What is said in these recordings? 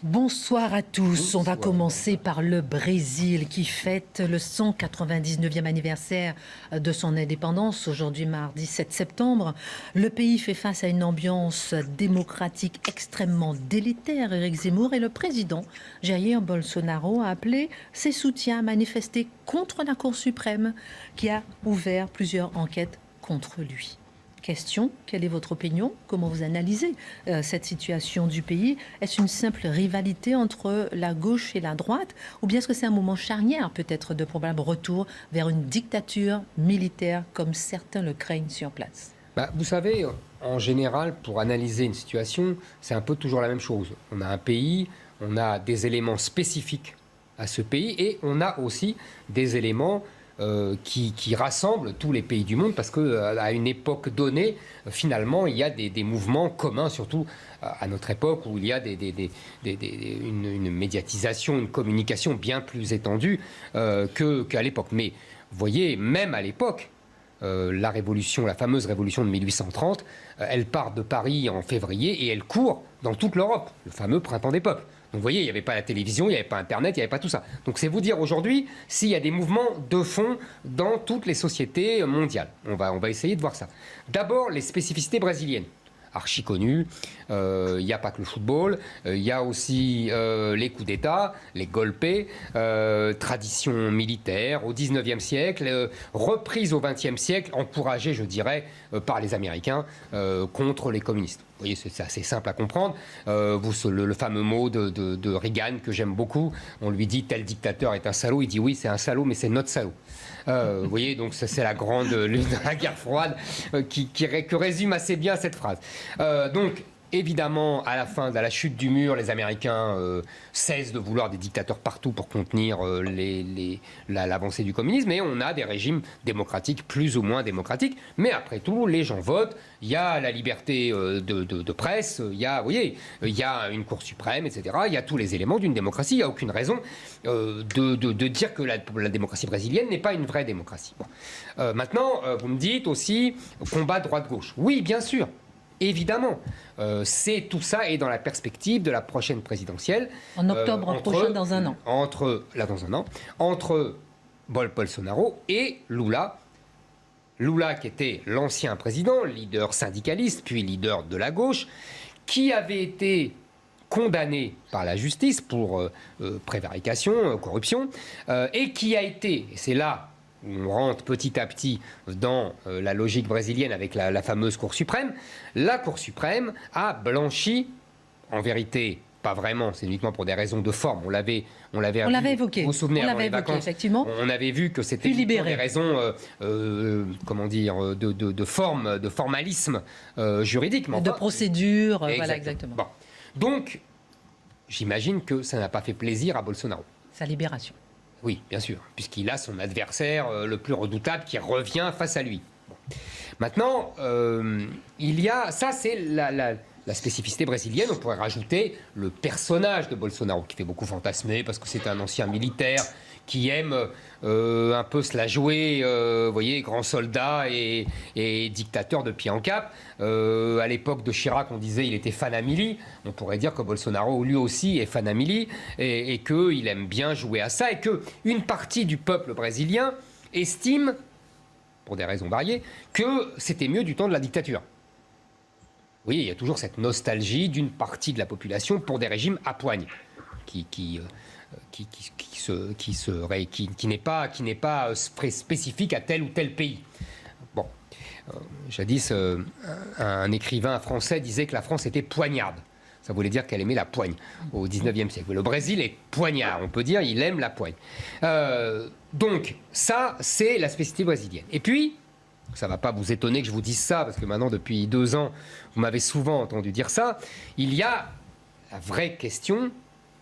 Bonsoir à tous. On va Bonsoir. commencer par le Brésil qui fête le 199e anniversaire de son indépendance, aujourd'hui mardi 7 septembre. Le pays fait face à une ambiance démocratique extrêmement délétère. Éric Zemmour et le président Jair Bolsonaro a appelé ses soutiens à manifester contre la Cour suprême qui a ouvert plusieurs enquêtes contre lui. Question, quelle est votre opinion? Comment vous analysez cette situation du pays? Est-ce une simple rivalité entre la gauche et la droite? Ou bien est-ce que c'est un moment charnière, peut-être, de probable retour vers une dictature militaire comme certains le craignent sur place? Vous savez, en général, pour analyser une situation, c'est un peu toujours la même chose. On a un pays, on a des éléments spécifiques à ce pays et on a aussi des éléments qui rassemblent tous les pays du monde parce qu'à une époque donnée, finalement, il y a des mouvements communs, surtout à notre époque où il y a une médiatisation, une communication bien plus étendue qu'à l'époque. Mais vous voyez, même à l'époque, la fameuse révolution de 1830, elle part de Paris en février et elle court dans toute l'Europe, le fameux printemps des peuples. Donc vous voyez, il n'y avait pas la télévision, il n'y avait pas Internet, il n'y avait pas tout ça. Donc c'est vous dire aujourd'hui s'il y a des mouvements de fond dans toutes les sociétés mondiales. On va essayer de voir ça. D'abord, les spécificités brésiliennes. Archi connu, il n'y a pas que le football, il y a aussi les coups d'État, les golpes, tradition militaire au 19e siècle, reprise au 20e siècle, encouragée, je dirais, par les Américains contre les communistes. Vous voyez, c'est assez simple à comprendre. Le fameux mot de Reagan que j'aime beaucoup, on lui dit tel dictateur est un salaud, il dit oui c'est un salaud mais c'est notre salaud. Vous voyez, donc ça, c'est la grande lutte de la guerre froide que résume assez bien cette phrase. Donc, évidemment, à la fin de la chute du mur, les Américains cessent de vouloir des dictateurs partout pour contenir l'avancée du communisme. Et on a des régimes démocratiques, plus ou moins démocratiques. Mais après tout, les gens votent. Il y a la liberté de presse. Il y a une Cour suprême, etc. Il y a tous les éléments d'une démocratie. Il n'y a aucune raison de dire que la démocratie brésilienne n'est pas une vraie démocratie. Bon. Maintenant, vous me dites aussi combat droite-gauche. Oui, bien sûr. Évidemment, tout ça est dans la perspective de la prochaine présidentielle. En octobre prochain, dans un an. Entre Bolsonaro et Lula. Lula, qui était l'ancien président, leader syndicaliste, puis leader de la gauche, qui avait été condamné par la justice pour prévarication, corruption, et qui a été, et c'est là où on rentre petit à petit dans la logique brésilienne avec la fameuse Cour suprême, la Cour suprême a blanchi, en vérité, pas vraiment, c'est uniquement pour des raisons de forme. On l'avait évoqué. Vous vous souvenez, avant les vacances, effectivement. On avait vu que c'était pour des raisons, de forme, de formalisme juridique. Mais de procédure, exactement. voilà, exactement. Bon. Donc, j'imagine que ça n'a pas fait plaisir à Bolsonaro. Sa libération. Oui, bien sûr, puisqu'il a son adversaire le plus redoutable qui revient face à lui. Bon. Maintenant, ça c'est la spécificité brésilienne. On pourrait rajouter le personnage de Bolsonaro, qui fait beaucoup fantasmer, parce que c'est un ancien militaire qui aime un peu se la jouer, vous voyez, grand soldat et dictateur de pied en cap. À l'époque de Chirac, on disait il était fanamili. On pourrait dire que Bolsonaro, lui aussi, est fanamili et qu'il aime bien jouer à ça et qu'une partie du peuple brésilien estime, pour des raisons variées, que c'était mieux du temps de la dictature. Oui, il y a toujours cette nostalgie d'une partie de la population pour des régimes à poigne, qui n'est pas spécifique à tel ou tel pays. Bon, jadis, un écrivain français disait que la France était poignarde. Ça voulait dire qu'elle aimait la poigne au 19e siècle. Le Brésil est poignard, on peut dire, il aime la poigne. Donc, ça, c'est la spécificité brésilienne. Et puis, ça ne va pas vous étonner que je vous dise ça, parce que maintenant, depuis 2 ans, vous m'avez souvent entendu dire ça. Il y a la vraie question,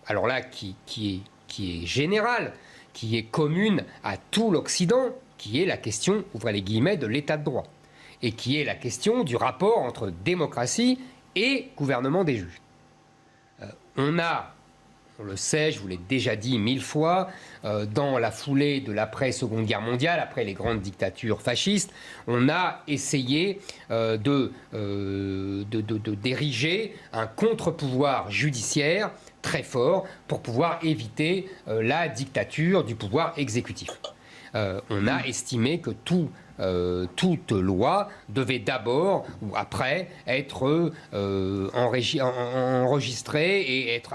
alors là, qui est générale, qui est commune à tout l'Occident, qui est la question, ouvrez les guillemets, de l'état de droit. Et qui est la question du rapport entre démocratie et gouvernement des juges. On le sait, je vous l'ai déjà dit 1000 fois, dans la foulée de l'après-Seconde Guerre mondiale, après les grandes dictatures fascistes, on a essayé d'ériger un contre-pouvoir judiciaire très fort pour pouvoir éviter la dictature du pouvoir exécutif. On a estimé que toute loi devait d'abord ou après être enregistrée et être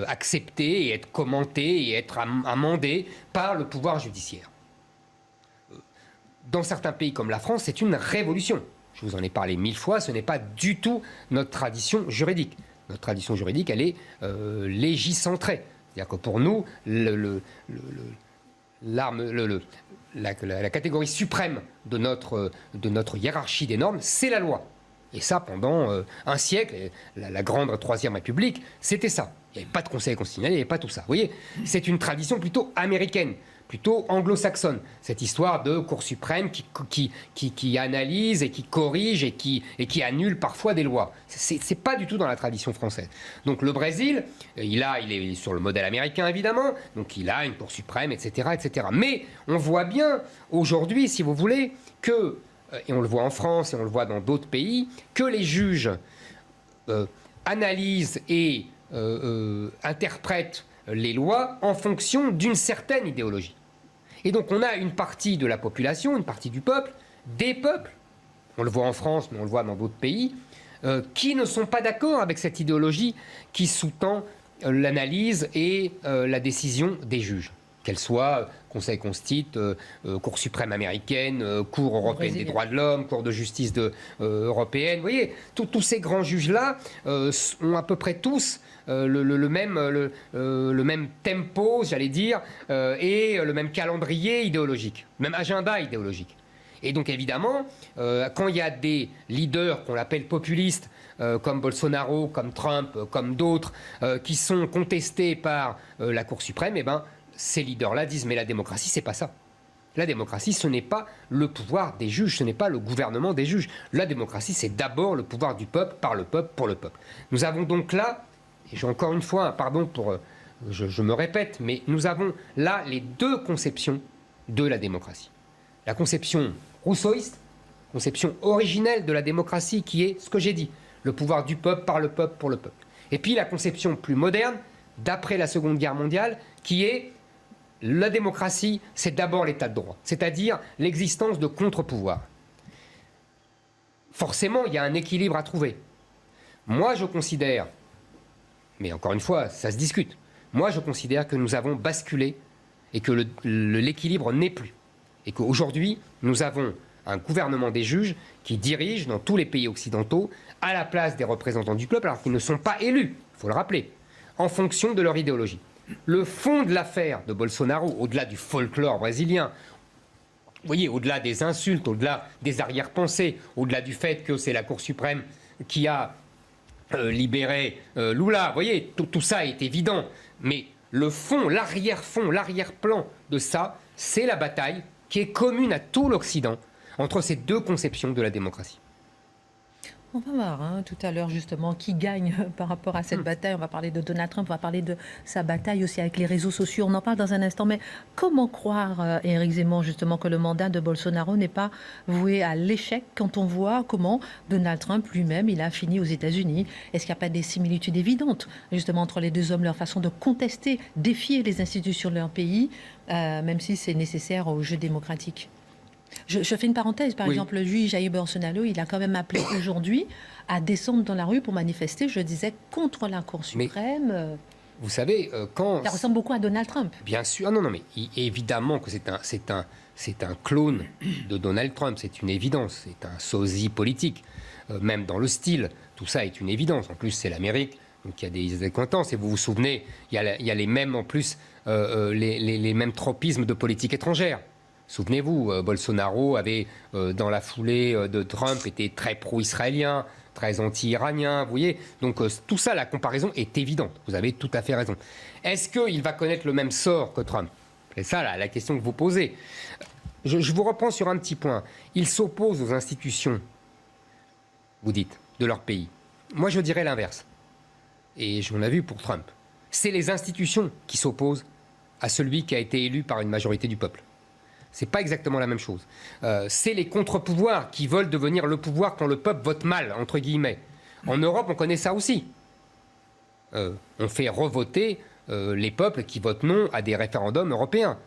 acceptée et être commentée et être amendée par le pouvoir judiciaire. Dans certains pays comme la France, c'est une révolution. Je vous en ai parlé 1000 fois, ce n'est pas du tout notre tradition juridique. Notre tradition juridique, elle est légicentrée. C'est-à-dire que pour nous, la catégorie suprême de notre hiérarchie des normes, c'est la loi. Et ça, pendant un siècle, la grande Troisième République, c'était ça. Il n'y avait pas de Conseil constitutionnel, il n'y avait pas tout ça. Vous voyez, c'est une tradition plutôt américaine, plutôt anglo-saxonne. Cette histoire de Cour suprême qui analyse et qui corrige et qui annule parfois des lois. C'est pas du tout dans la tradition française. Donc le Brésil, il est sur le modèle américain évidemment, donc il a une Cour suprême, etc., etc. Mais on voit bien aujourd'hui, si vous voulez, que, et on le voit en France et on le voit dans d'autres pays, que les juges analysent et interprètent les lois en fonction d'une certaine idéologie. Et donc on a une partie de la population, une partie du peuple, des peuples, on le voit en France, mais on le voit dans d'autres pays, qui ne sont pas d'accord avec cette idéologie qui sous-tend l'analyse et la décision des juges. Qu'elle soit Conseil constitutionnel, Cour suprême américaine, Cour européenne des droits de l'homme, Cour de justice européenne. Vous voyez, tous ces grands juges-là ont à peu près tous le même tempo, j'allais dire, et le même calendrier idéologique, le même agenda idéologique. Et donc évidemment, quand il y a des leaders qu'on appelle populistes, comme Bolsonaro, comme Trump, comme d'autres, qui sont contestés par la Cour suprême, eh ben, ces leaders-là disent « mais la démocratie, c'est pas ça ». La démocratie, ce n'est pas le pouvoir des juges, ce n'est pas le gouvernement des juges. La démocratie, c'est d'abord le pouvoir du peuple, par le peuple, pour le peuple. Nous avons donc là, et j'ai encore une fois, pardon pour... je me répète, mais nous avons là les deux conceptions de la démocratie. La conception rousseauiste, conception originelle de la démocratie qui est ce que j'ai dit, le pouvoir du peuple, par le peuple, pour le peuple. Et puis la conception plus moderne, d'après la Seconde Guerre mondiale, qui est la démocratie, c'est d'abord l'état de droit, c'est-à-dire l'existence de contre-pouvoirs. Forcément, il y a un équilibre à trouver. Moi, je considère, mais encore une fois, ça se discute, moi, je considère que nous avons basculé et que l'équilibre n'est plus. Et qu'aujourd'hui, nous avons un gouvernement des juges qui dirige dans tous les pays occidentaux à la place des représentants du peuple, alors qu'ils ne sont pas élus, il faut le rappeler, en fonction de leur idéologie. Le fond de l'affaire de Bolsonaro, au-delà du folklore brésilien, vous voyez, au-delà des insultes, au-delà des arrière-pensées, au-delà du fait que c'est la Cour suprême qui a libéré Lula, vous voyez, tout ça est évident. Mais le fond, l'arrière-fond, l'arrière-plan de ça, c'est la bataille qui est commune à tout l'Occident entre ces deux conceptions de la démocratie. On va voir tout à l'heure justement qui gagne par rapport à cette bataille. On va parler de Donald Trump, on va parler de sa bataille aussi avec les réseaux sociaux. On en parle dans un instant. Mais comment croire, Éric Zemmour, justement, que le mandat de Bolsonaro n'est pas voué à l'échec quand on voit comment Donald Trump lui-même, il a fini aux États-Unis? Est-ce qu'il n'y a pas des similitudes évidentes justement entre les deux hommes, leur façon de contester, défier les institutions de leur pays, même si c'est nécessaire au jeu démocratique? Je fais une parenthèse, par exemple, lui, Jair Bolsonaro, il a quand même appelé aujourd'hui à descendre dans la rue pour manifester, je disais, contre la Cour suprême. Vous savez, quand... Ça ressemble beaucoup à Donald Trump. Bien sûr, non, mais évidemment que c'est un clone de Donald Trump, c'est une évidence, c'est un sosie politique, même dans le style, tout ça est une évidence. En plus, c'est l'Amérique, donc il y a des accointances, et vous vous souvenez, il y a les mêmes, en plus, les mêmes tropismes de politique étrangère. Souvenez-vous, Bolsonaro avait, dans la foulée de Trump, été très pro-israélien, très anti-iranien, vous voyez. Donc tout ça, la comparaison est évidente. Vous avez tout à fait raison. Est-ce qu'il va connaître le même sort que Trump? C'est ça la question que vous posez. Je vous reprends sur un petit point. Il s'oppose aux institutions, vous dites, de leur pays. Moi, je dirais l'inverse. Et on l'a vu pour Trump. C'est les institutions qui s'opposent à celui qui a été élu par une majorité du peuple. C'est pas exactement la même chose. C'est les contre-pouvoirs qui veulent devenir le pouvoir quand le peuple vote mal, entre guillemets. En Europe, on connaît ça aussi. ont fait revoter les peuples qui votent non à des référendums européens.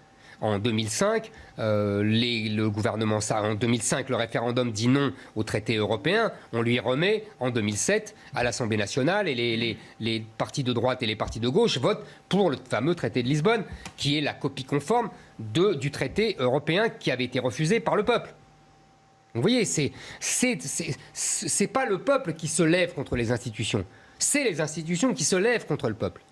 En 2005, le gouvernement, en 2005, le référendum dit non au traité européen. On lui remet en 2007 à l'Assemblée nationale et les partis de droite et les partis de gauche votent pour le fameux traité de Lisbonne, qui est la copie conforme du traité européen qui avait été refusé par le peuple. Vous voyez, c'est pas le peuple qui se lève contre les institutions, c'est les institutions qui se lèvent contre le peuple.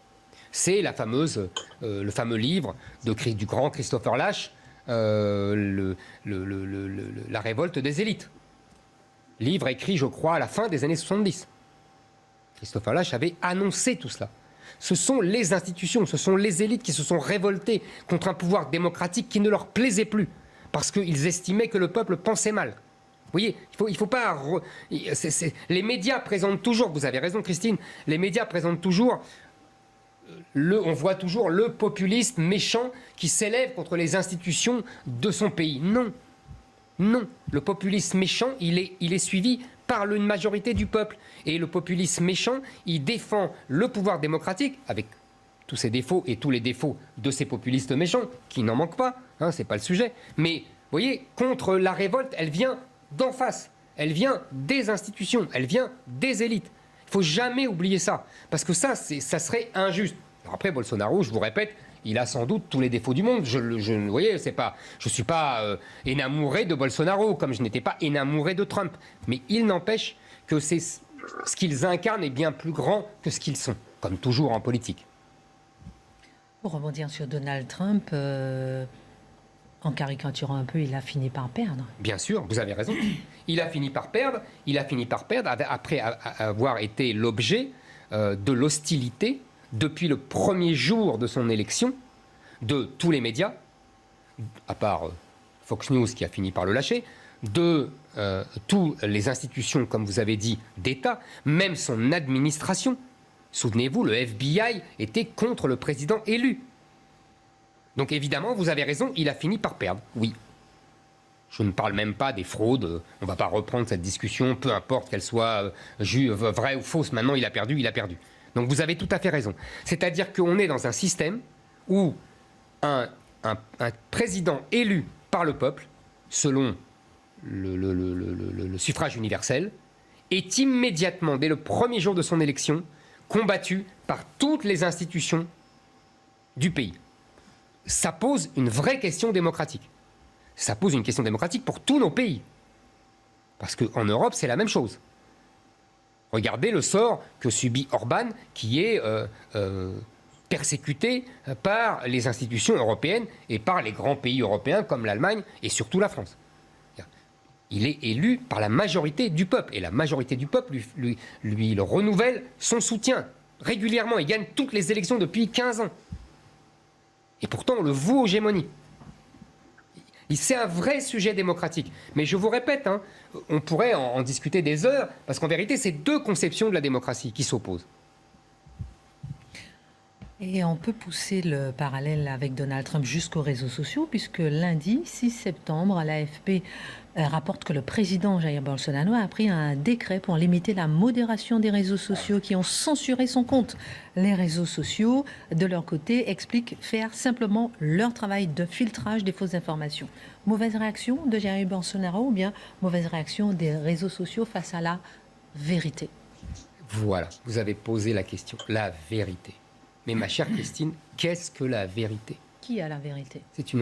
C'est le fameux livre du grand Christopher Lasch, La révolte des élites. Livre écrit, je crois, à la fin des années 70. Christopher Lasch avait annoncé tout cela. Ce sont les institutions, ce sont les élites qui se sont révoltées contre un pouvoir démocratique qui ne leur plaisait plus, parce qu'ils estimaient que le peuple pensait mal. Vous voyez, il faut pas... Les médias présentent toujours, vous avez raison Christine, les médias présentent toujours... on voit toujours le populiste méchant qui s'élève contre les institutions de son pays. Non, non. Le populiste méchant, il est suivi par une majorité du peuple. Et le populiste méchant, il défend le pouvoir démocratique, avec tous ses défauts et tous les défauts de ces populistes méchants, qui n'en manquent pas, hein, c'est pas le sujet. Mais, vous voyez, contre la révolte, elle vient d'en face. Elle vient des institutions, elle vient des élites. Il ne faut jamais oublier ça, parce que ça serait injuste. Alors après, Bolsonaro, je vous répète, il a sans doute tous les défauts du monde. Vous voyez, je ne suis pas énamouré de Bolsonaro, comme je n'étais pas énamouré de Trump. Mais il n'empêche que ce qu'ils incarnent est bien plus grand que ce qu'ils sont, comme toujours en politique. Pour rebondir sur Donald Trump, en caricaturant un peu, il a fini par perdre. Bien sûr, vous avez raison. Il a fini par perdre. Après avoir été l'objet de l'hostilité depuis le premier jour de son élection de tous les médias, à part Fox News qui a fini par le lâcher, de toutes les institutions, comme vous avez dit, d'État, même son administration. Souvenez-vous, le FBI était contre le président élu. Donc évidemment, vous avez raison, il a fini par perdre, oui. Je ne parle même pas des fraudes, on ne va pas reprendre cette discussion, peu importe qu'elle soit vraie ou fausse, maintenant il a perdu. Donc vous avez tout à fait raison. C'est-à-dire qu'on est dans un système où un président élu par le peuple, selon le suffrage universel, est immédiatement, dès le premier jour de son élection, combattu par toutes les institutions du pays. Ça pose une vraie question démocratique. Ça pose une question démocratique pour tous nos pays. Parce qu'en Europe, c'est la même chose. Regardez le sort que subit Orban, qui est persécuté par les institutions européennes et par les grands pays européens comme l'Allemagne et surtout la France. Il est élu par la majorité du peuple. Et la majorité du peuple lui renouvelle son soutien régulièrement. Il gagne toutes les élections depuis 15 ans. Et pourtant, on le voue aux gémonies. C'est un vrai sujet démocratique. Mais je vous répète, hein, on pourrait en discuter des heures, parce qu'en vérité, c'est deux conceptions de la démocratie qui s'opposent. Et on peut pousser le parallèle avec Donald Trump jusqu'aux réseaux sociaux, puisque lundi 6 septembre, l'AFP rapporte que le président Jair Bolsonaro a pris un décret pour limiter la modération des réseaux sociaux qui ont censuré son compte. Les réseaux sociaux, de leur côté, expliquent faire simplement leur travail de filtrage des fausses informations. Mauvaise réaction de Jair Bolsonaro ou bien mauvaise réaction des réseaux sociaux face à la vérité? Voilà, vous avez posé la question, la vérité. Mais ma chère Christine, qu'est-ce que la vérité? Qui a la vérité? C'est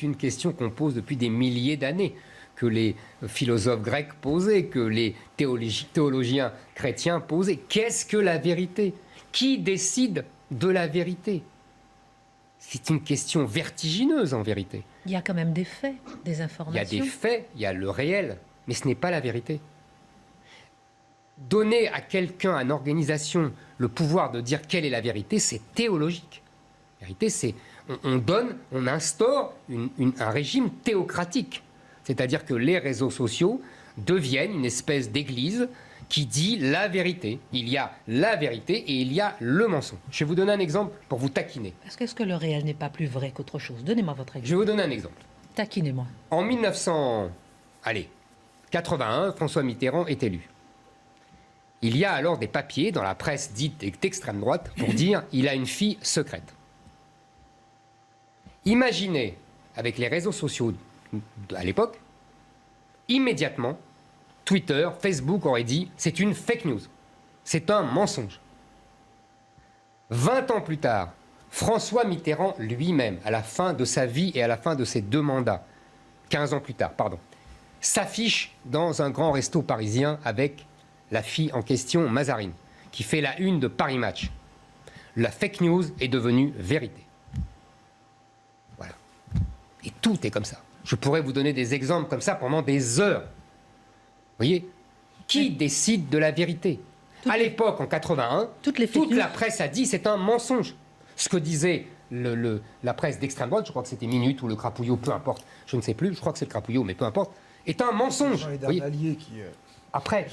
une question qu'on pose depuis des milliers d'années, que les philosophes grecs posaient, que les théologiens chrétiens posaient. Qu'est-ce que la vérité? Qui décide de la vérité? C'est une question vertigineuse en vérité. Il y a quand même des faits, des informations. Il y a des faits, il y a le réel, mais ce n'est pas la vérité. Donner à quelqu'un, à une organisation, le pouvoir de dire quelle est la vérité, c'est théologique. La vérité, c'est on instaure un régime théocratique. C'est-à-dire que les réseaux sociaux deviennent une espèce d'église qui dit la vérité. Il y a la vérité et il y a le mensonge. Je vais vous donner un exemple pour vous taquiner. Est-ce que le réel n'est pas plus vrai qu'autre chose? Donnez-moi votre exemple. Je vais vous donner un exemple. Taquinez-moi. En 1981, François Mitterrand est élu. il y a alors des papiers dans la presse dite d'extrême droite pour dire il a une fille secrète. Imaginez, avec les réseaux sociaux à l'époque, immédiatement, Twitter, Facebook aurait dit c'est une fake news, c'est un mensonge. 20 ans plus tard, François Mitterrand lui-même, à la fin de sa vie et à la fin de ses 2 mandats, 15 ans plus tard, pardon, s'affiche dans un grand resto parisien avec la fille en question, Mazarine, qui fait la une de Paris Match. La fake news est devenue vérité. Voilà. Et tout est comme ça. Je pourrais vous donner des exemples comme ça pendant des heures. Vous voyez ? Qui décide de la vérité ? À l'époque, en 81, toute la presse a dit c'est un mensonge. Ce que disait la presse d'extrême droite, je crois que c'était Minute ou Le Crapouillot, peu importe, je ne sais plus, je crois que c'est Le Crapouillot, mais peu importe, est un mensonge. Les alliés qui... Après.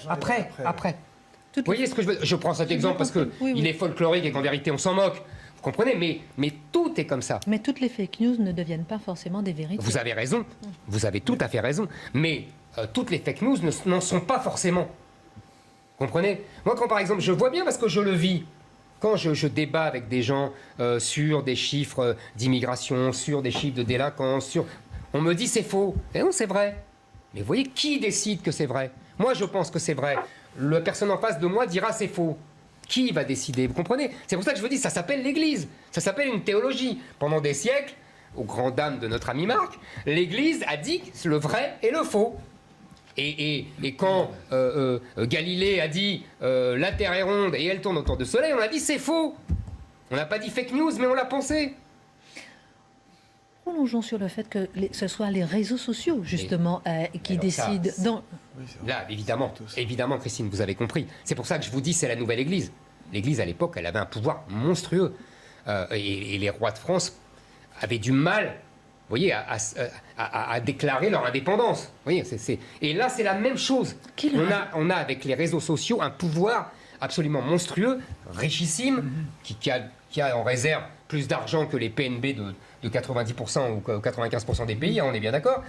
Vous voyez ce que je veux dire ? Je prends cet exemple parce qu'il est folklorique et qu'en vérité on s'en moque. Vous comprenez ? Mais tout est comme ça. Mais toutes les fake news ne deviennent pas forcément des vérités. Vous avez raison, vous avez tout à fait raison. Mais toutes les fake news n'en sont pas forcément. Vous comprenez ? Moi, quand par exemple, je vois bien parce que je le vis, quand je débat avec des gens sur des chiffres d'immigration, sur des chiffres de délinquance, on me dit c'est faux. Et non, c'est vrai. Mais vous voyez, qui décide que c'est vrai ? Moi, je pense que c'est vrai. La personne en face de moi dira c'est faux. Qui va décider ? Vous comprenez ? C'est pour ça que je vous dis, ça s'appelle l'Église. Ça s'appelle une théologie. Pendant des siècles, aux grandes dames de notre ami Marc, l'Église a dit le vrai et le faux. Et quand Galilée a dit la Terre est ronde et elle tourne autour du Soleil, on a dit c'est faux. On n'a pas dit fake news, mais on l'a pensé. Prolongeons sur le fait que ce soit les réseaux sociaux, justement, qui décident... Là, évidemment, Christine, vous avez compris. C'est pour ça que je vous dis c'est la nouvelle Église. L'Église, à l'époque, elle avait un pouvoir monstrueux. Et les rois de France avaient du mal, vous voyez, à déclarer leur indépendance. Vous voyez, et là, c'est la même chose. On a, avec les réseaux sociaux, un pouvoir absolument monstrueux, richissime, qui a en réserve plus d'argent que les PNB de 90% ou 95% des pays, hein, on est bien d'accord,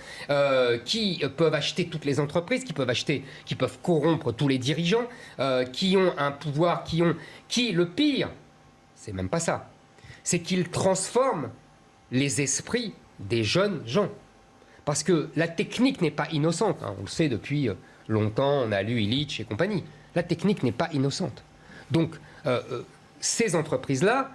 qui peuvent acheter toutes les entreprises, qui peuvent corrompre tous les dirigeants, qui ont un pouvoir, le pire, c'est même pas ça, c'est qu'ils transforment les esprits des jeunes gens. Parce que la technique n'est pas innocente, hein, on le sait depuis longtemps, on a lu Illich et compagnie. La technique n'est pas innocente. Donc, ces entreprises-là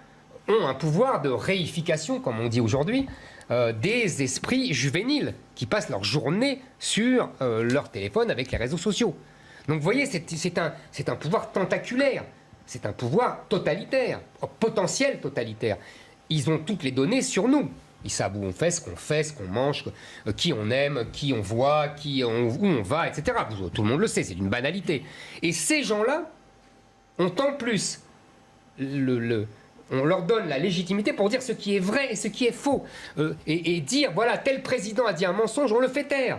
ont un pouvoir de réification, comme on dit aujourd'hui, des esprits juvéniles qui passent leur journée sur leur téléphone avec les réseaux sociaux. Donc vous voyez, c'est un pouvoir tentaculaire, c'est un pouvoir totalitaire, potentiel totalitaire. Ils ont toutes les données sur nous. Ils savent où on fait, ce qu'on mange, qui on aime, qui on voit, où on va, etc. Tout le monde le sait, c'est une banalité. Et ces gens-là ont en plus on leur donne la légitimité pour dire ce qui est vrai et ce qui est faux. Et dire, voilà, tel président a dit un mensonge, on le fait taire.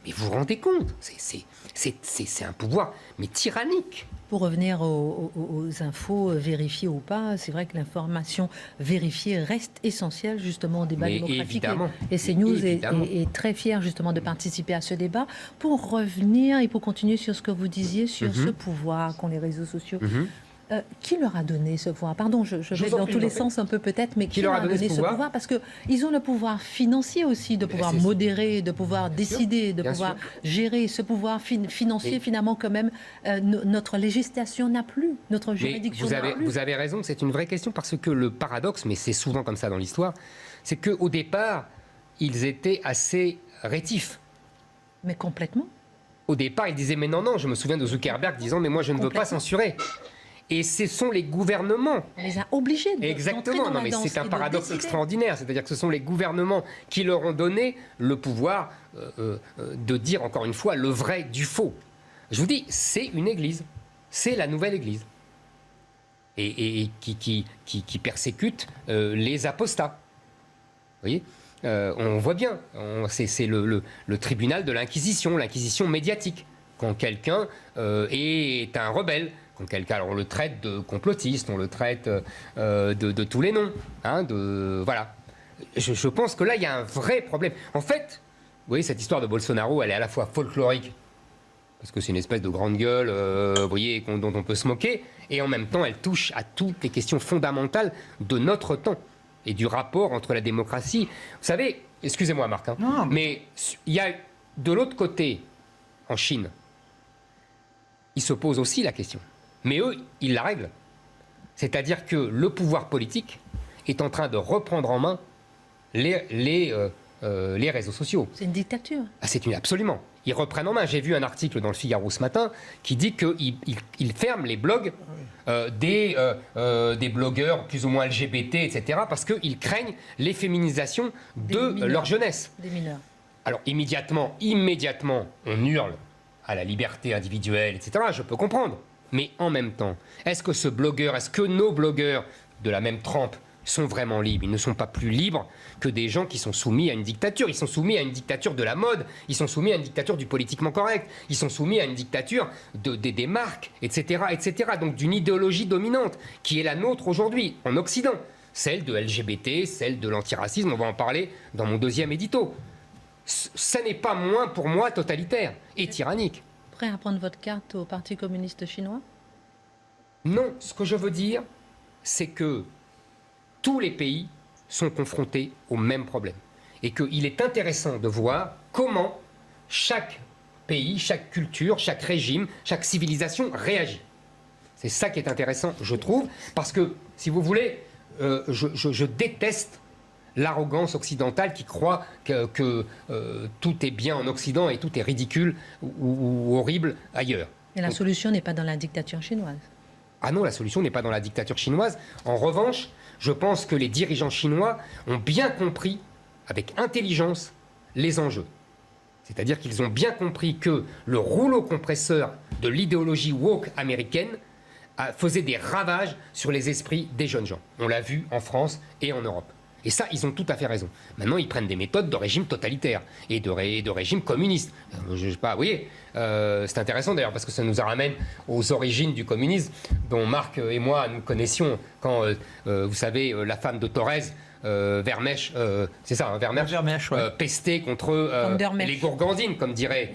Mais vous vous rendez compte ? C'est un pouvoir, mais tyrannique. Pour revenir aux infos, vérifiées ou pas, c'est vrai que l'information vérifiée reste essentielle justement au débat démocratique. Et CNews est très fier justement de participer à ce débat. Pour revenir et pour continuer sur ce que vous disiez, sur ce pouvoir qu'ont les réseaux sociaux, qui leur a donné ce pouvoir ? Pardon, je vais dans tous les sens un peu peut-être, mais qui leur a donné ce pouvoir ? Parce qu'ils ont le pouvoir financier aussi, de pouvoir modérer, de pouvoir décider, de pouvoir gérer. Ce pouvoir financier, finalement, quand même, notre législation n'a plus, notre juridiction n'a plus. Vous avez raison, c'est une vraie question, parce que le paradoxe, mais c'est souvent comme ça dans l'histoire, c'est qu'au départ, ils étaient assez rétifs. Mais complètement. Au départ, ils disaient, mais non, je me souviens de Zuckerberg disant, mais moi, je ne veux pas censurer. Et ce sont les gouvernements. On les a obligés de Exactement, non, mais c'est un paradoxe extraordinaire. C'est-à-dire que ce sont les gouvernements qui leur ont donné le pouvoir de dire, encore une fois, le vrai du faux. Je vous dis, c'est une église. C'est la nouvelle église. Et qui persécute les apostats. Vous voyez ? On voit bien. C'est le tribunal de l'inquisition médiatique. Quand quelqu'un est un rebelle. Quand quelqu'un, alors on le traite de complotiste, on le traite de tous les noms. Hein, voilà. Je pense que là, il y a un vrai problème. En fait, vous voyez, cette histoire de Bolsonaro, elle est à la fois folklorique, parce que c'est une espèce de grande gueule, vous voyez, dont on peut se moquer, et en même temps, elle touche à toutes les questions fondamentales de notre temps et du rapport entre la démocratie. Vous savez, excusez-moi Marc, hein, mais il y a de l'autre côté, en Chine, ils se posent aussi la question. Mais eux, ils la règlent. C'est-à-dire que le pouvoir politique est en train de reprendre en main les réseaux sociaux. C'est une dictature. Ah, absolument. Ils reprennent en main. J'ai vu un article dans le Figaro ce matin qui dit qu'ils ferment les blogs des blogueurs plus ou moins LGBT, etc., parce qu'ils craignent l'efféminisation de leur jeunesse. Des mineurs. Alors immédiatement, on hurle à la liberté individuelle, etc., je peux comprendre. Mais en même temps, est-ce que nos blogueurs de la même trempe sont vraiment libres? Ils ne sont pas plus libres que des gens qui sont soumis à une dictature. Ils sont soumis à une dictature de la mode, ils sont soumis à une dictature du politiquement correct, ils sont soumis à une dictature des marques, etc., etc. Donc d'une idéologie dominante qui est la nôtre aujourd'hui, en Occident. Celle de LGBT, celle de l'antiracisme, on va en parler dans mon deuxième édito. Ça n'est pas moins pour moi totalitaire et tyrannique. Prêt à prendre votre carte au Parti communiste chinois? Non, ce que je veux dire, c'est que tous les pays sont confrontés au même problème. Et qu'il est intéressant de voir comment chaque pays, chaque culture, chaque régime, chaque civilisation réagit. C'est ça qui est intéressant, je trouve, parce que, si vous voulez, je déteste l'arrogance occidentale qui croit que tout est bien en Occident et tout est ridicule ou horrible ailleurs. Et la solution n'est pas dans la dictature chinoise. Ah non, la solution n'est pas dans la dictature chinoise. En revanche, je pense que les dirigeants chinois ont bien compris, avec intelligence, les enjeux. C'est-à-dire qu'ils ont bien compris que le rouleau compresseur de l'idéologie woke américaine faisait des ravages sur les esprits des jeunes gens. On l'a vu en France et en Europe. Et ça, ils ont tout à fait raison. Maintenant, ils prennent des méthodes de régime totalitaire et de régime communiste. Je sais pas, vous voyez, c'est intéressant d'ailleurs parce que ça nous ramène aux origines du communisme dont Marc et moi nous connaissions quand, vous savez, la femme de Thorez, Vermèche, c'est ça, hein, Vermèche, ouais. Pestait contre les gourgandines, comme dirait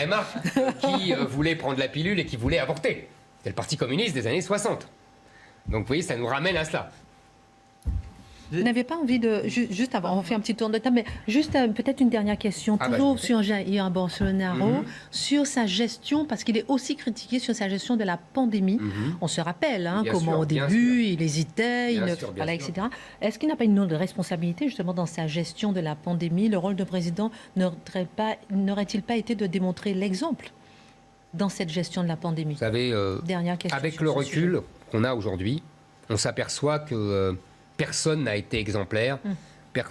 Marc, qui voulait prendre la pilule et qui voulait avorter. C'est le Parti communiste des années 60. Donc, vous voyez, ça nous ramène à cela. Vous n'avez pas envie de... Juste avant, on fait un petit tour de table, mais juste peut-être une dernière question, toujours sur Jair Bolsonaro, sur sa gestion, parce qu'il est aussi critiqué sur sa gestion de la pandémie. On se rappelle comment au début, il hésitait, etc. Est-ce qu'il n'a pas une autre responsabilité, justement, dans sa gestion de la pandémie? Le rôle de président n'aurait-il pas été de démontrer l'exemple dans cette gestion de la pandémie? Vous savez, dernière question avec le recul qu'on a aujourd'hui, on s'aperçoit que... personne n'a été exemplaire,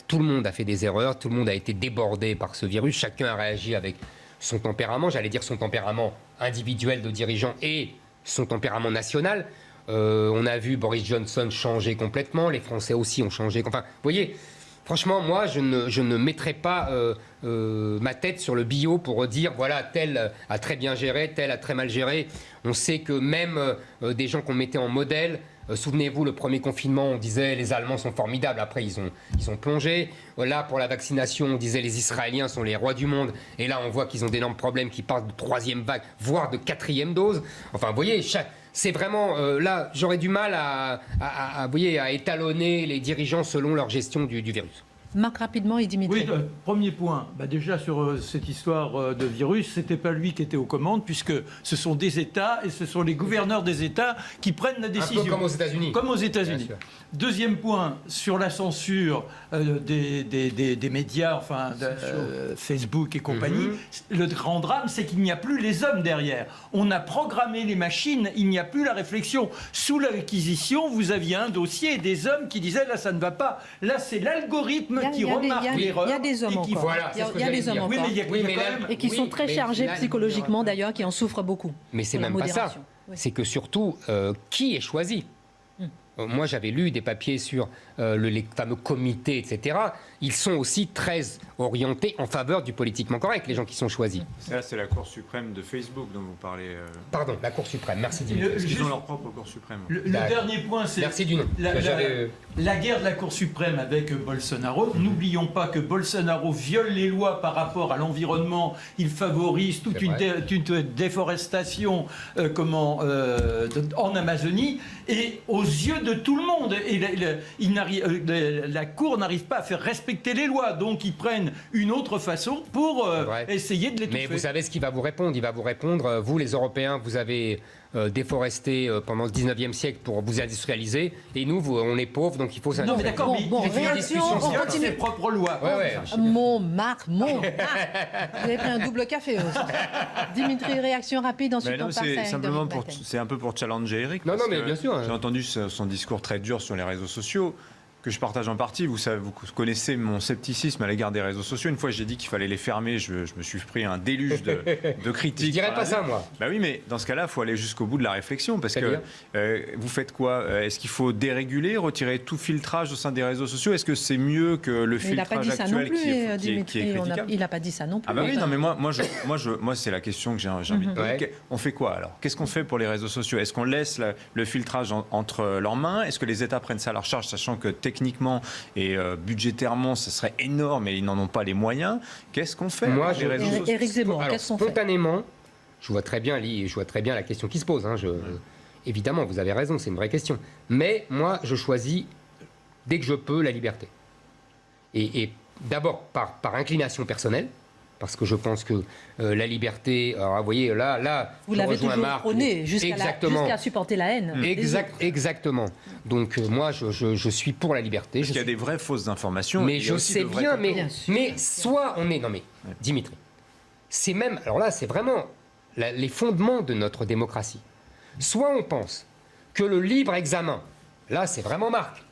tout le monde a fait des erreurs, tout le monde a été débordé par ce virus, chacun a réagi avec son tempérament, j'allais dire son tempérament individuel de dirigeant et son tempérament national. On a vu Boris Johnson changer complètement, les Français aussi ont changé. Enfin, vous voyez, franchement, moi, je ne mettrai pas ma tête sur le bio pour dire, voilà, tel a très bien géré, tel a très mal géré. On sait que même des gens qu'on mettait en modèle, souvenez-vous, le premier confinement, on disait les Allemands sont formidables. Après, ils ont plongé. Là, pour la vaccination, on disait les Israéliens sont les rois du monde. Et là, on voit qu'ils ont d'énormes problèmes, qui parlent de 3e vague, voire de 4e dose. Enfin, vous voyez, c'est vraiment... là, j'aurais du mal à étalonner les dirigeants selon leur gestion du virus. Marc, rapidement, et Dimitri. Oui, premier point. Déjà, sur cette histoire de virus, ce n'était pas lui qui était aux commandes, puisque ce sont des États et ce sont les gouverneurs des États qui prennent la décision. Un peu comme aux États-Unis. Comme aux États-Unis. Deuxième point, sur la censure des médias, enfin, Facebook et compagnie, le grand drame, c'est qu'il n'y a plus les hommes derrière. On a programmé les machines, il n'y a plus la réflexion. Sous l'acquisition, vous aviez un dossier et des hommes qui disaient, là, ça ne va pas. Là, c'est l'algorithme qui remarque l'erreur. Il y a des hommes encore. Voilà, il y a des hommes encore. Et qui sont très chargés psychologiquement, d'ailleurs, qui en souffrent beaucoup. Mais c'est même pas ça. C'est que surtout, qui est choisi ? moi j'avais lu des papiers sur les fameux comités, etc. Ils sont aussi très orientés en faveur du politiquement correct, les gens qui sont choisis. Ça, c'est la Cour suprême de Facebook dont vous parlez. Pardon, la Cour suprême, merci Dimitri. Ils ont leur propre Cour suprême. Le dernier point, c'est Merci du nom. la guerre de la Cour suprême avec Bolsonaro. N'oublions pas que Bolsonaro viole les lois par rapport à l'environnement. Il favorise toute une déforestation en Amazonie. Et aux yeux de tout le monde, la Cour n'arrive pas à faire respecter les lois. Donc ils prennent une autre façon pour essayer de l'étouffer. Mais vous savez ce qu'il va vous répondre. Il va vous répondre, vous les Européens, vous avez déforesté pendant le 19e siècle pour vous industrialiser. Et nous, on est pauvres, donc il faut Non mais d'accord, réaction, on continue. ses propres lois. Marc. Vous avez pris un double café aussi. Dimitri, réaction rapide, ensuite on passe à simplement c'est un peu pour challenger Eric. Non, mais bien sûr. J'ai entendu son discours très dur sur les réseaux sociaux, que je partage en partie. Vous connaissez mon scepticisme à l'égard des réseaux sociaux. Une fois, j'ai dit qu'il fallait les fermer. Je me suis pris un déluge de critiques. Je dirais pas ça, moi. Bah oui, mais dans ce cas-là, il faut aller jusqu'au bout de la réflexion. Parce que vous faites quoi? Est-ce qu'il faut déréguler, retirer tout filtrage au sein des réseaux sociaux? Est-ce que c'est mieux que le filtrage actuel qui est critiquable? Il n'a pas dit ça non plus. Ah bah oui, non, mais moi c'est la question que j'ai envie de poser. On fait quoi alors? Qu'est-ce qu'on fait pour les réseaux sociaux? Est-ce qu'on laisse le filtrage entre leurs mains? Est-ce que les États prennent ça à leur charge, sachant que techniquement et budgétairement, ce serait énorme et ils n'en ont pas les moyens? Qu'est-ce qu'on fait? Moi, Éric Zemmour, qu'est-ce qu'on fait? Spontanément, je vois très bien la question qui se pose. Évidemment, vous avez raison, c'est une vraie question. Mais moi, je choisis, dès que je peux, la liberté. Et d'abord, par inclination personnelle, parce que je pense que la liberté... Alors, vous voyez, là vous je l'avez rejoins toujours Marc. prôné jusqu'à supporter la haine. Exactement. Donc, moi, je suis pour la liberté. Parce qu'il y a des vraies fausses informations. Mais je sais bien, mais soit on est... Non, mais Dimitri, c'est même... Alors là, c'est vraiment les fondements de notre démocratie. Soit on pense que le libre examen, là, c'est vraiment Marc.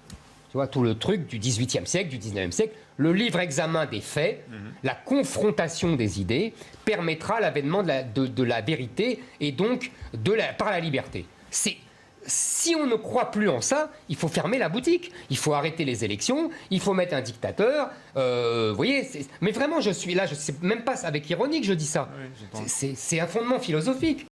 Tu vois, tout le truc du XVIIIe siècle, du XIXe siècle, le libre examen des faits, la confrontation des idées, permettra l'avènement de la vérité et donc par la liberté. Si on ne croit plus en ça, il faut fermer la boutique, il faut arrêter les élections, il faut mettre un dictateur. Vous voyez, mais vraiment, je suis là, je ne sais même pas avec ironie que je dis ça. Oui, c'est un fondement philosophique.